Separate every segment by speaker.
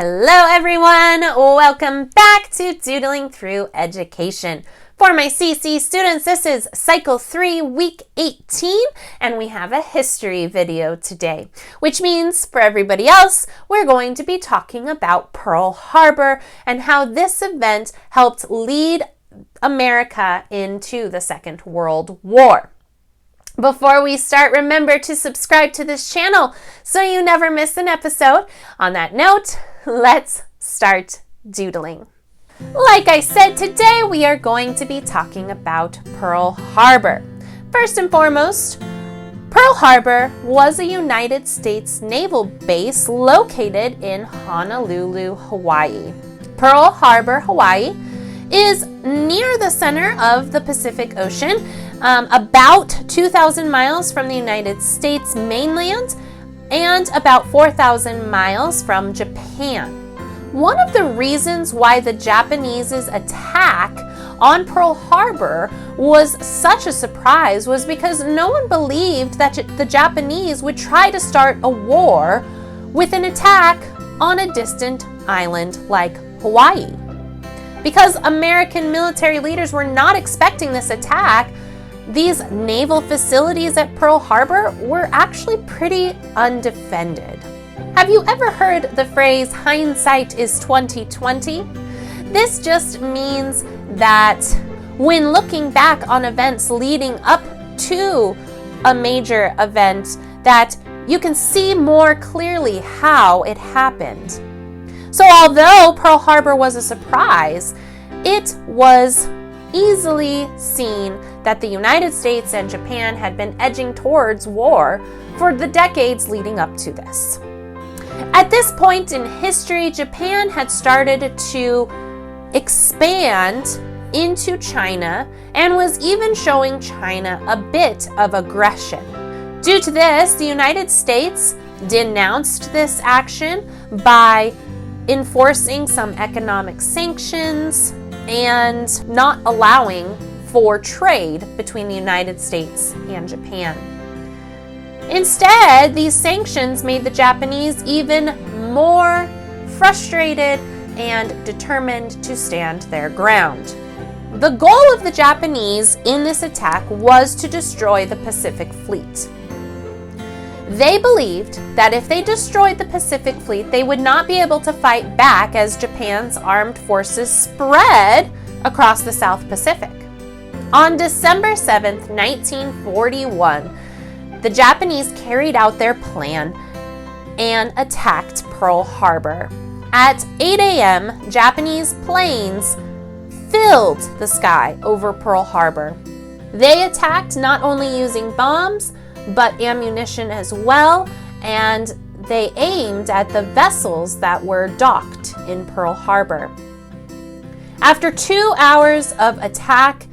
Speaker 1: Hello everyone, welcome back to Doodling Through Education. For my CC students, this is Cycle 3, Week 18, and we have a history video today, which means for everybody else, we're going to be talking about Pearl Harbor and how this event helped lead America into the Second World War. Before we start, remember to subscribe to this channel so you never miss an episode. On that note, let's start doodling. Like I said, today we are going to be talking about Pearl Harbor. First and foremost, Pearl Harbor was a United States naval base located in Honolulu, Hawaii. Pearl Harbor, Hawaii is near the center of the Pacific Ocean, about 2,000 miles from the United States mainland and about 4,000 miles from Japan. One of the reasons why the Japanese's attack on Pearl Harbor was such a surprise was because no one believed that the Japanese would try to start a war with an attack on a distant island like Hawaii. Because American military leaders were not expecting this attack, these naval facilities at Pearl Harbor were actually pretty undefended. Have you ever heard the phrase hindsight is 20/20? This just means that when looking back on events leading up to a major event, that you can see more clearly how it happened. So although Pearl Harbor was a surprise, it was easily seen that the United States and Japan had been edging towards war for the decades leading up to this. At this point in history, Japan had started to expand into China and was even showing China a bit of aggression. Due to this, the United States denounced this action by enforcing some economic sanctions and not allowing for trade between the United States and Japan. Instead, these sanctions made the Japanese even more frustrated and determined to stand their ground. The goal of the Japanese in this attack was to destroy the Pacific Fleet. They believed that if they destroyed the Pacific Fleet, they would not be able to fight back as Japan's armed forces spread across the South Pacific. On December 7th, 1941, the Japanese carried out their plan and attacked Pearl Harbor. At 8 a.m., Japanese planes filled the sky over Pearl Harbor. They attacked not only using bombs, but ammunition as well, and they aimed at the vessels that were docked in Pearl Harbor. After 2 hours of attack,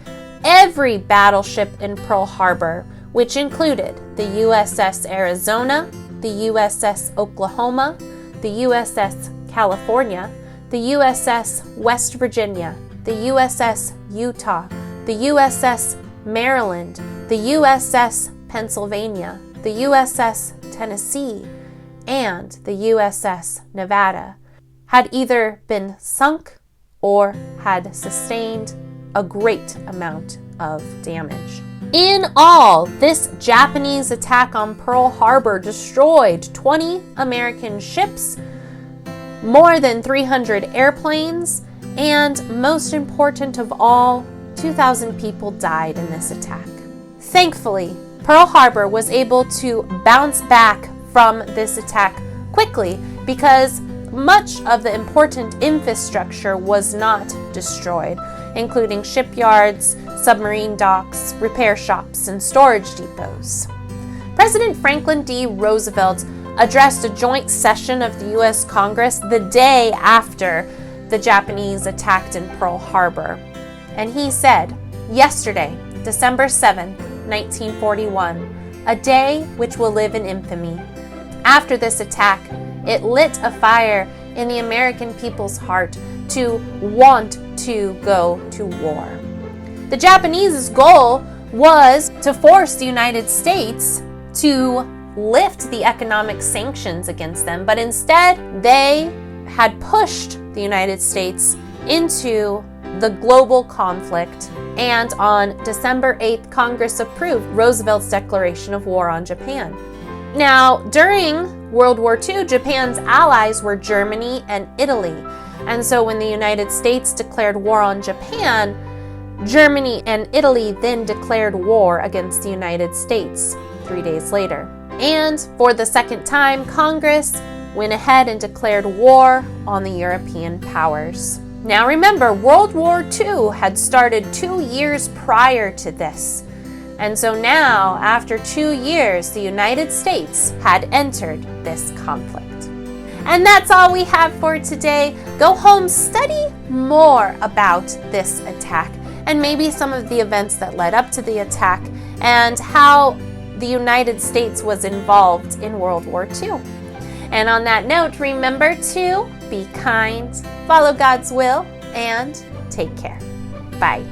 Speaker 1: every battleship in Pearl Harbor, which included the USS Arizona, the USS Oklahoma, the USS California, the USS West Virginia, the USS Utah, the USS Maryland, the USS Pennsylvania, the USS Tennessee, and the USS Nevada, had either been sunk or had sustained a great amount of damage. In all, this Japanese attack on Pearl Harbor destroyed 20 American ships, more than 300 airplanes, and most important of all, 2,000 people died in this attack. Thankfully, Pearl Harbor was able to bounce back from this attack quickly because much of the important infrastructure was not destroyed, including shipyards, submarine docks, repair shops, and storage depots. President Franklin D. Roosevelt addressed a joint session of the U.S. Congress the day after the Japanese attacked in Pearl Harbor, and he said, "Yesterday, December 7th, 1941, a day which will live in infamy. After this attack, it lit a fire in the American people's heart to want to go to war." The Japanese's goal was to force the United States to lift the economic sanctions against them, but instead they had pushed the United States into the global conflict, and on December 8th, Congress approved Roosevelt's declaration of war on Japan. Now, during World War II, Japan's allies were Germany and Italy, and so when the United States declared war on Japan, Germany and Italy then declared war against the United States 3 days later. And for the second time, Congress went ahead and declared war on the European powers. Now remember, World War II had started 2 years prior to this. And so now, after 2 years, the United States had entered this conflict. And that's all we have for today. Go home, study more about this attack and maybe some of the events that led up to the attack and how the United States was involved in World War II. And on that note, remember to be kind, follow God's will, and take care. Bye.